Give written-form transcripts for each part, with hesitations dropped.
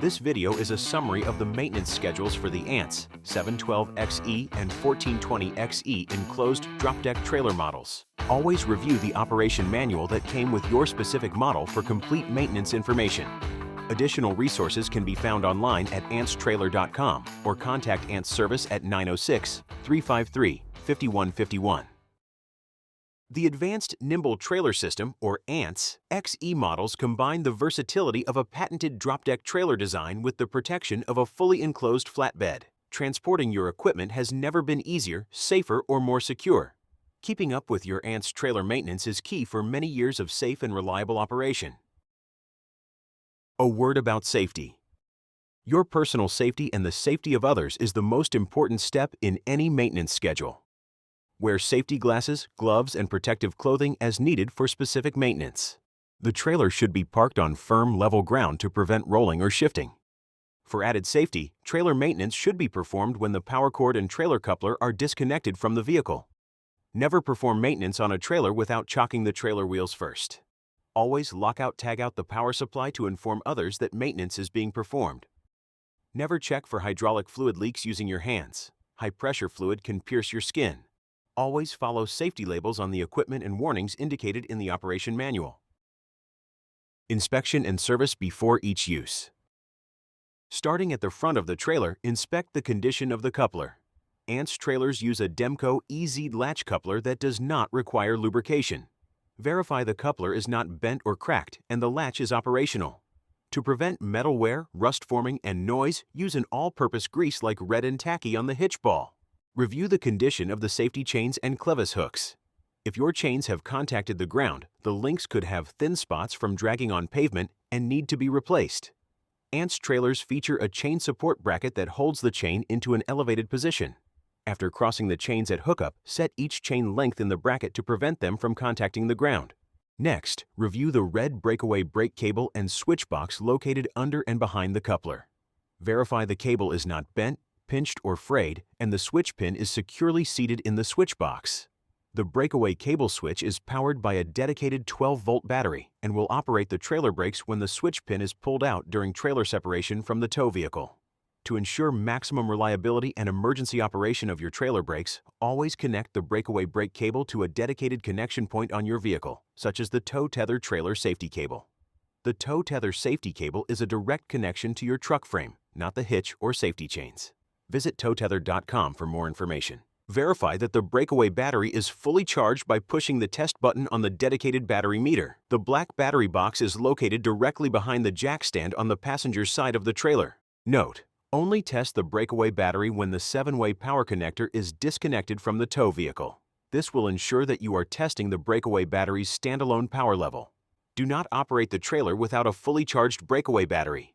This video is a summary of the maintenance schedules for the ANTS 712XE and 1420XE enclosed drop deck trailer models. Always review the operation manual that came with your specific model for complete maintenance information. Additional resources can be found online at antstrailer.com or contact ANTS service at 906-353-5151. The Advanced Nimble Trailer System, or ANTS, XE models combine the versatility of a patented drop deck trailer design with the protection of a fully enclosed flatbed. Transporting your equipment has never been easier, safer, or more secure. Keeping up with your ANTS trailer maintenance is key for many years of safe and reliable operation. A word about safety. Your personal safety and the safety of others is the most important step in any maintenance schedule. Wear safety glasses, gloves, and protective clothing as needed for specific maintenance. The trailer should be parked on firm, level ground to prevent rolling or shifting. For added safety, trailer maintenance should be performed when the power cord and trailer coupler are disconnected from the vehicle. Never perform maintenance on a trailer without chocking the trailer wheels first. Always tag out the power supply to inform others that maintenance is being performed. Never check for hydraulic fluid leaks using your hands. High-pressure fluid can pierce your skin. Always follow safety labels on the equipment and warnings indicated in the operation manual. Inspection and service before each use. Starting at the front of the trailer, inspect the condition of the coupler. ANTS trailers use a Demco EZ latch coupler that does not require lubrication. Verify the coupler is not bent or cracked and the latch is operational. To prevent metal wear, rust forming, and noise, use an all-purpose grease like Red and Tacky on the hitch ball. Review the condition of the safety chains and clevis hooks. If your chains have contacted the ground, the links could have thin spots from dragging on pavement and need to be replaced. ANTS trailers feature a chain support bracket that holds the chain into an elevated position. After crossing the chains at hookup, set each chain length in the bracket to prevent them from contacting the ground. Next, review the red breakaway brake cable and switch box located under and behind the coupler. Verify the cable is not bent, pinched, or frayed, and the switch pin is securely seated in the switch box. The breakaway cable switch is powered by a dedicated 12-volt battery and will operate the trailer brakes when the switch pin is pulled out during trailer separation from the tow vehicle. To ensure maximum reliability and emergency operation of your trailer brakes, always connect the breakaway brake cable to a dedicated connection point on your vehicle, such as the tow tether trailer safety cable. The tow tether safety cable is a direct connection to your truck frame, not the hitch or safety chains. Visit towtether.com for more information. Verify that the breakaway battery is fully charged by pushing the test button on the dedicated battery meter. The black battery box is located directly behind the jack stand on the passenger side of the trailer. Note: only test the breakaway battery when the 7-way power connector is disconnected from the tow vehicle. This will ensure that you are testing the breakaway battery's standalone power level. Do not operate the trailer without a fully charged breakaway battery.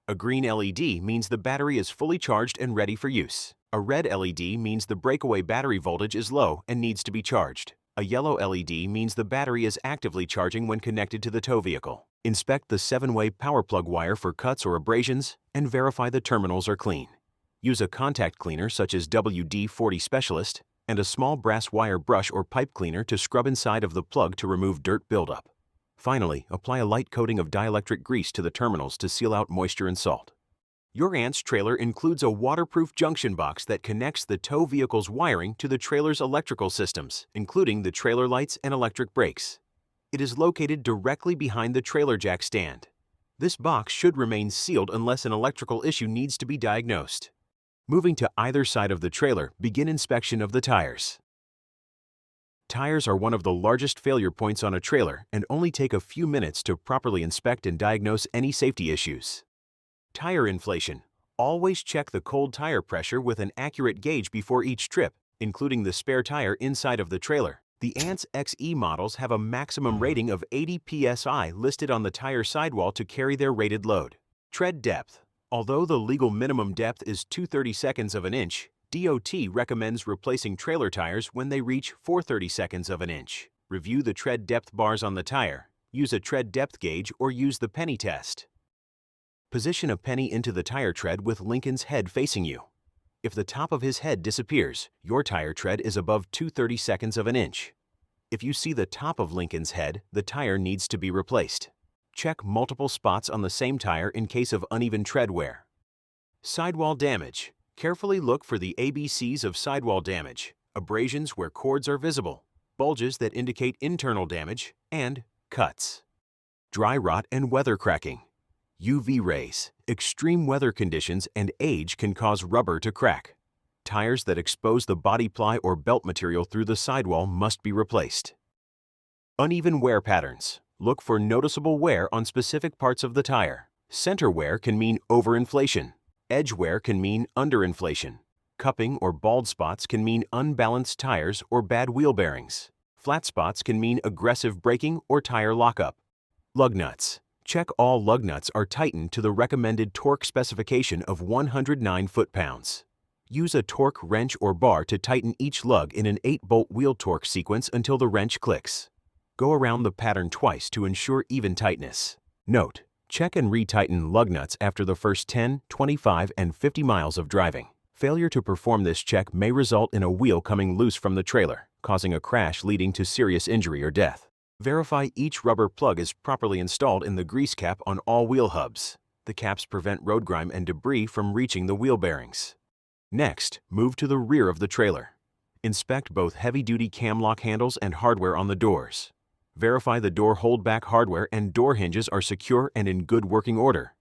A green LED means the battery is fully charged and ready for use. A red LED means the breakaway battery voltage is low and needs to be charged. A yellow LED means the battery is actively charging when connected to the tow vehicle. Inspect the 7-way power plug wire for cuts or abrasions and verify the terminals are clean. Use a contact cleaner such as WD-40 Specialist and a small brass wire brush or pipe cleaner to scrub inside of the plug to remove dirt buildup. Finally, apply a light coating of dielectric grease to the terminals to seal out moisture and salt. Your ANTS trailer includes a waterproof junction box that connects the tow vehicle's wiring to the trailer's electrical systems, including the trailer lights and electric brakes. It is located directly behind the trailer jack stand. This box should remain sealed unless an electrical issue needs to be diagnosed. Moving to either side of the trailer, begin inspection of the tires. Tires are one of the largest failure points on a trailer and only take a few minutes to properly inspect and diagnose any safety issues. Tire inflation. Always check the cold tire pressure with an accurate gauge before each trip, including the spare tire inside of the trailer. The ANTS XE models have a maximum rating of 80 psi listed on the tire sidewall to carry their rated load. Tread depth. Although the legal minimum depth is 2/32 of an inch, DOT recommends replacing trailer tires when they reach 4/32 of an inch. Review the tread depth bars on the tire. Use a tread depth gauge or use the penny test. Position a penny into the tire tread with Lincoln's head facing you. If the top of his head disappears, your tire tread is above 2/32 of an inch. If you see the top of Lincoln's head, the tire needs to be replaced. Check multiple spots on the same tire in case of uneven tread wear. Sidewall damage. Carefully look for the ABCs of sidewall damage: abrasions where cords are visible, bulges that indicate internal damage, and cuts. Dry rot and weather cracking. UV rays, extreme weather conditions, and age can cause rubber to crack. Tires that expose the body ply or belt material through the sidewall must be replaced. Uneven wear patterns. Look for noticeable wear on specific parts of the tire. Center wear can mean overinflation. Edge wear can mean underinflation. Cupping or bald spots can mean unbalanced tires or bad wheel bearings. Flat spots can mean aggressive braking or tire lockup. Lug nuts. Check all lug nuts are tightened to the recommended torque specification of 109 foot-pounds. Use a torque wrench or bar to tighten each lug in an 8-bolt wheel torque sequence until the wrench clicks. Go around the pattern twice to ensure even tightness. Note: check and retighten lug nuts after the first 10, 25, and 50 miles of driving. Failure to perform this check may result in a wheel coming loose from the trailer, causing a crash leading to serious injury or death. Verify each rubber plug is properly installed in the grease cap on all wheel hubs. The caps prevent road grime and debris from reaching the wheel bearings. Next, move to the rear of the trailer. Inspect both heavy-duty cam lock handles and hardware on the doors. Verify the door holdback hardware and door hinges are secure and in good working order.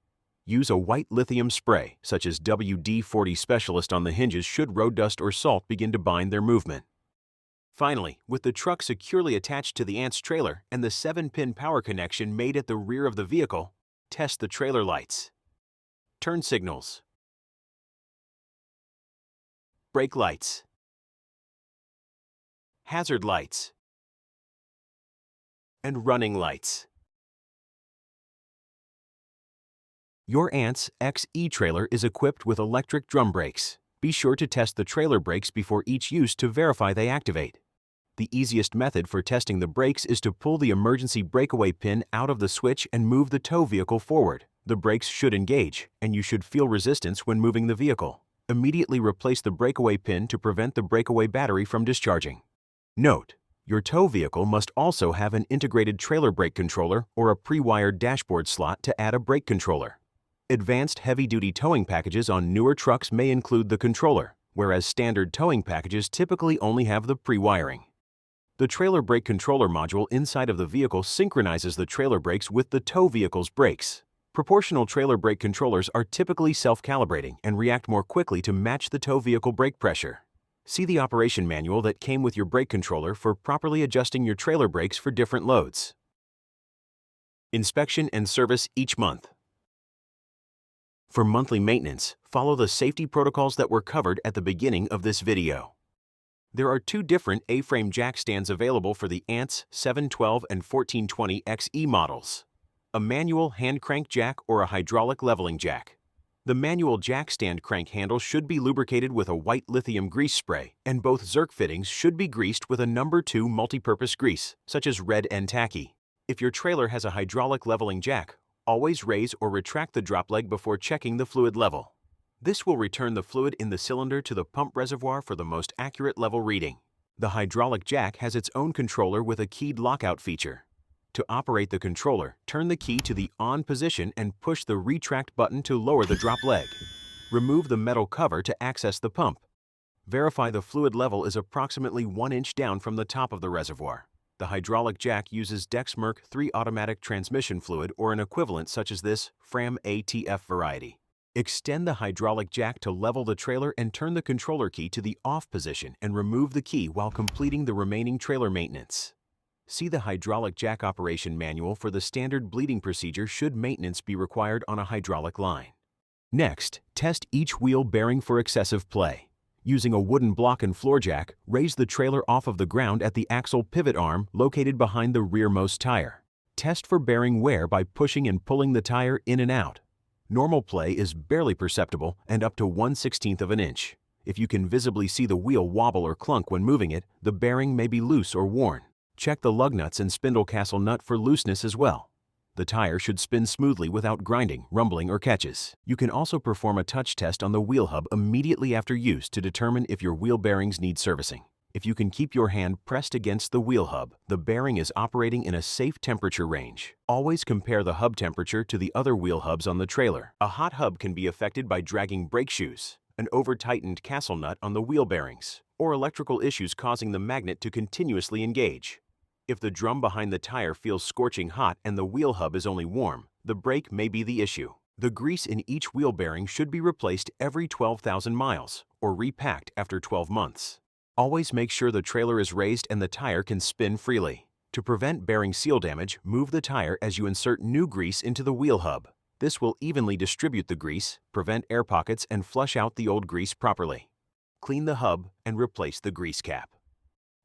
Use a white lithium spray, such as WD-40 Specialist, on the hinges should road dust or salt begin to bind their movement. Finally, with the truck securely attached to the ANTS trailer and the 7-pin power connection made at the rear of the vehicle, test the trailer lights, turn signals, brake lights, hazard lights, and running lights. Your ANTS XE trailer is equipped with electric drum brakes. Be sure to test the trailer brakes before each use to verify they activate. The easiest method for testing the brakes is to pull the emergency breakaway pin out of the switch and move the tow vehicle forward. The brakes should engage, and you should feel resistance when moving the vehicle. Immediately replace the breakaway pin to prevent the breakaway battery from discharging. Note: your tow vehicle must also have an integrated trailer brake controller or a pre-wired dashboard slot to add a brake controller. Advanced heavy-duty towing packages on newer trucks may include the controller, whereas standard towing packages typically only have the pre-wiring. The trailer brake controller module inside of the vehicle synchronizes the trailer brakes with the tow vehicle's brakes. Proportional trailer brake controllers are typically self-calibrating and react more quickly to match the tow vehicle brake pressure. See the operation manual that came with your brake controller for properly adjusting your trailer brakes for different loads. Inspection and service each month. For monthly maintenance, follow the safety protocols that were covered at the beginning of this video. There are two different A-frame jack stands available for the ANTS 712 and 1420 XE models: a manual hand crank jack or a hydraulic leveling jack. The manual jack stand crank handle should be lubricated with a white lithium grease spray, and both Zerk fittings should be greased with a No. 2 multi-purpose grease, such as red and tacky. If your trailer has a hydraulic leveling jack, always raise or retract the drop leg before checking the fluid level. This will return the fluid in the cylinder to the pump reservoir for the most accurate level reading. The hydraulic jack has its own controller with a keyed lockout feature. To operate the controller, turn the key to the on position and push the retract button to lower the drop leg. Remove the metal cover to access the pump. Verify the fluid level is approximately 1 inch down from the top of the reservoir. The hydraulic jack uses Dexmerk 3 automatic transmission fluid or an equivalent such as this Fram ATF variety. Extend the hydraulic jack to level the trailer and turn the controller key to the off position and remove the key while completing the remaining trailer maintenance. See the hydraulic jack operation manual for the standard bleeding procedure should maintenance be required on a hydraulic line. Next, test each wheel bearing for excessive play. Using a wooden block and floor jack, raise the trailer off of the ground at the axle pivot arm located behind the rearmost tire. Test for bearing wear by pushing and pulling the tire in and out. Normal play is barely perceptible and up to 1/16 of an inch. If you can visibly see the wheel wobble or clunk when moving it, the bearing may be loose or worn. Check the lug nuts and spindle castle nut for looseness as well. The tire should spin smoothly without grinding, rumbling, or catches. You can also perform a touch test on the wheel hub immediately after use to determine if your wheel bearings need servicing. If you can keep your hand pressed against the wheel hub, the bearing is operating in a safe temperature range. Always compare the hub temperature to the other wheel hubs on the trailer. A hot hub can be affected by dragging brake shoes, an over-tightened castle nut on the wheel bearings, or electrical issues causing the magnet to continuously engage. If the drum behind the tire feels scorching hot and the wheel hub is only warm, the brake may be the issue. The grease in each wheel bearing should be replaced every 12,000 miles or repacked after 12 months. Always make sure the trailer is raised and the tire can spin freely. To prevent bearing seal damage, move the tire as you insert new grease into the wheel hub. This will evenly distribute the grease, prevent air pockets, and flush out the old grease properly. Clean the hub and replace the grease cap.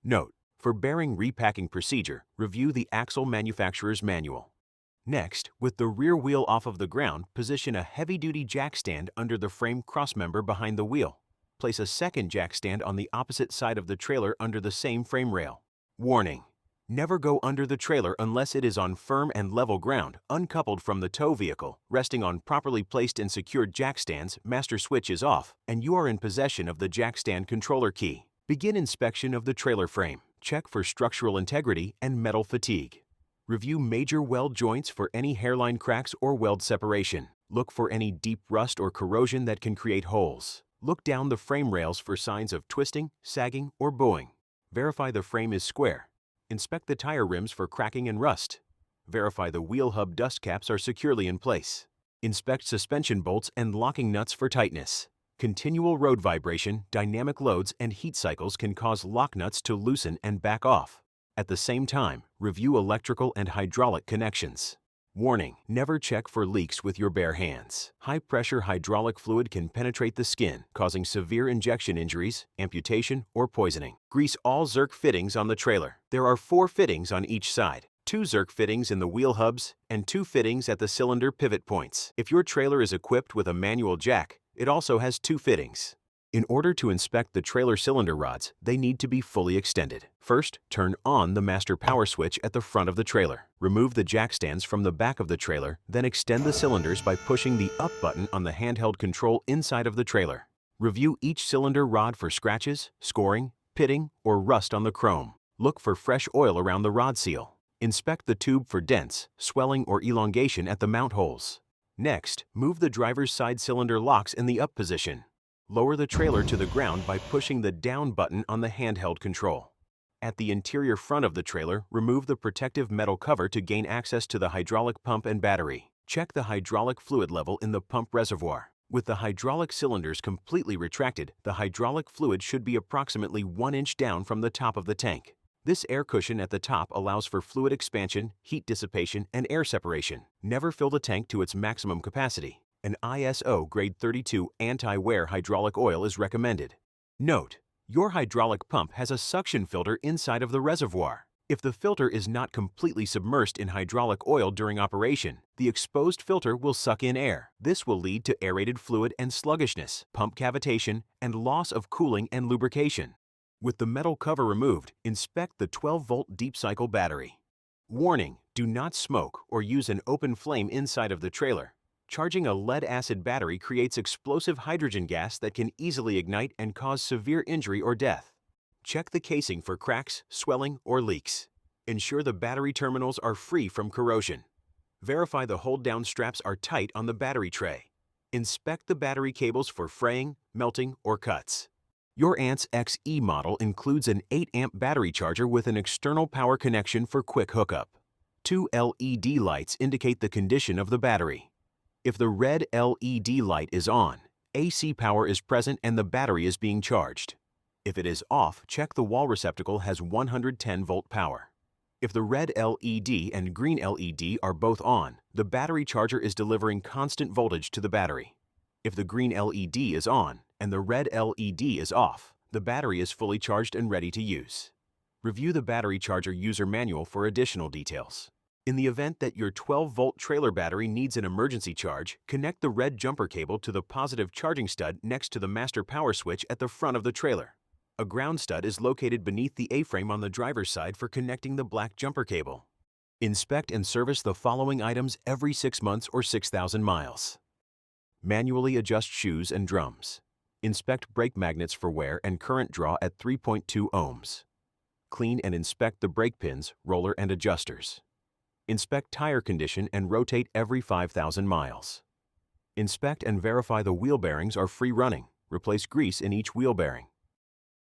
Note: for bearing repacking procedure, review the axle manufacturer's manual. Next, with the rear wheel off of the ground, position a heavy-duty jack stand under the frame crossmember behind the wheel. Place a second jack stand on the opposite side of the trailer under the same frame rail. Warning: never go under the trailer unless it is on firm and level ground, uncoupled from the tow vehicle, resting on properly placed and secured jack stands, master switch is off, and you are in possession of the jack stand controller key. Begin inspection of the trailer frame. Check for structural integrity and metal fatigue. Review major weld joints for any hairline cracks or weld separation. Look for any deep rust or corrosion that can create holes. Look down the frame rails for signs of twisting, sagging, or bowing. Verify the frame is square. Inspect the tire rims for cracking and rust. Verify the wheel hub dust caps are securely in place. Inspect suspension bolts and locking nuts for tightness. Continual road vibration, dynamic loads, and heat cycles can cause lock nuts to loosen and back off. At the same time, review electrical and hydraulic connections. Warning: never check for leaks with your bare hands. High-pressure hydraulic fluid can penetrate the skin, causing severe injection injuries, amputation, or poisoning. Grease all Zerk fittings on the trailer. There are 4 fittings on each side. 2 Zerk fittings in the wheel hubs and 2 fittings at the cylinder pivot points. If your trailer is equipped with a manual jack, it also has 2 fittings. In order to inspect the trailer cylinder rods, they need to be fully extended. First, turn on the master power switch at the front of the trailer. Remove the jack stands from the back of the trailer, then extend the cylinders by pushing the up button on the handheld control inside of the trailer. Review each cylinder rod for scratches, scoring, pitting, or rust on the chrome. Look for fresh oil around the rod seal. Inspect the tube for dents, swelling, or elongation at the mount holes. Next, move the driver's side cylinder locks in the up position. Lower the trailer to the ground by pushing the down button on the handheld control. At the interior front of the trailer, remove the protective metal cover to gain access to the hydraulic pump and battery. Check the hydraulic fluid level in the pump reservoir. With the hydraulic cylinders completely retracted, the hydraulic fluid should be approximately 1 inch down from the top of the tank. This air cushion at the top allows for fluid expansion, heat dissipation, and air separation. Never fill the tank to its maximum capacity. An ISO grade 32 anti-wear hydraulic oil is recommended. Note: your hydraulic pump has a suction filter inside of the reservoir. If the filter is not completely submersed in hydraulic oil during operation, the exposed filter will suck in air. This will lead to aerated fluid and sluggishness, pump cavitation, and loss of cooling and lubrication. With the metal cover removed, inspect the 12-volt deep cycle battery. Warning: do not smoke or use an open flame inside of the trailer. Charging a lead-acid battery creates explosive hydrogen gas that can easily ignite and cause severe injury or death. Check the casing for cracks, swelling, or leaks. Ensure the battery terminals are free from corrosion. Verify the hold-down straps are tight on the battery tray. Inspect the battery cables for fraying, melting, or cuts. Your ANTS XE model includes an 8-amp battery charger with an external power connection for quick hookup. 2 LED lights indicate the condition of the battery. If the red LED light is on, AC power is present and the battery is being charged. If it is off, check the wall receptacle has 110-volt power. If the red LED and green LED are both on, the battery charger is delivering constant voltage to the battery. If the green LED is on and the red LED is off, the battery is fully charged and ready to use. Review the battery charger user manual for additional details. In the event that your 12-volt trailer battery needs an emergency charge, connect the red jumper cable to the positive charging stud next to the master power switch at the front of the trailer. A ground stud is located beneath the A-frame on the driver's side for connecting the black jumper cable. Inspect and service the following items every 6 months or 6,000 miles. Manually adjust shoes and drums. Inspect brake magnets for wear and current draw at 3.2 ohms. Clean and inspect the brake pins, roller, and adjusters. Inspect tire condition and rotate every 5,000 miles. Inspect and verify the wheel bearings are free running. Replace grease in each wheel bearing.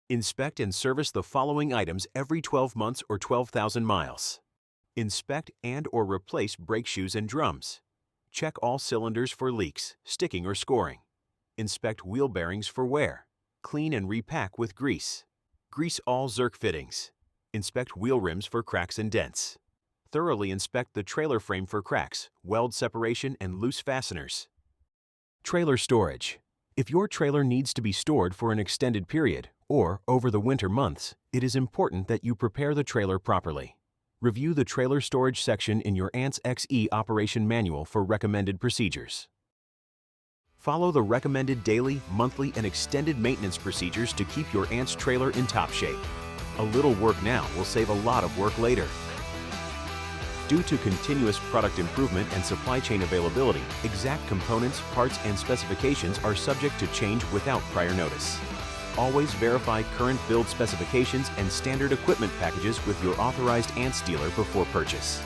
Inspect and service the following items every 12 months or 12,000 miles. Inspect and/or replace brake shoes and drums. Check all cylinders for leaks, sticking, or scoring. Inspect wheel bearings for wear. Clean and repack with grease. Grease all Zerk fittings. Inspect wheel rims for cracks and dents. Thoroughly inspect the trailer frame for cracks, weld separation, and loose fasteners. Trailer storage. If your trailer needs to be stored for an extended period or over the winter months, it is important that you prepare the trailer properly. Review the trailer storage section in your ANTS XE operation manual for recommended procedures. Follow the recommended daily, monthly, and extended maintenance procedures to keep your ANTS trailer in top shape. A little work now will save a lot of work later. Due to continuous product improvement and supply chain availability, exact components, parts, and specifications are subject to change without prior notice. Always verify current build specifications and standard equipment packages with your authorized ANTS dealer before purchase.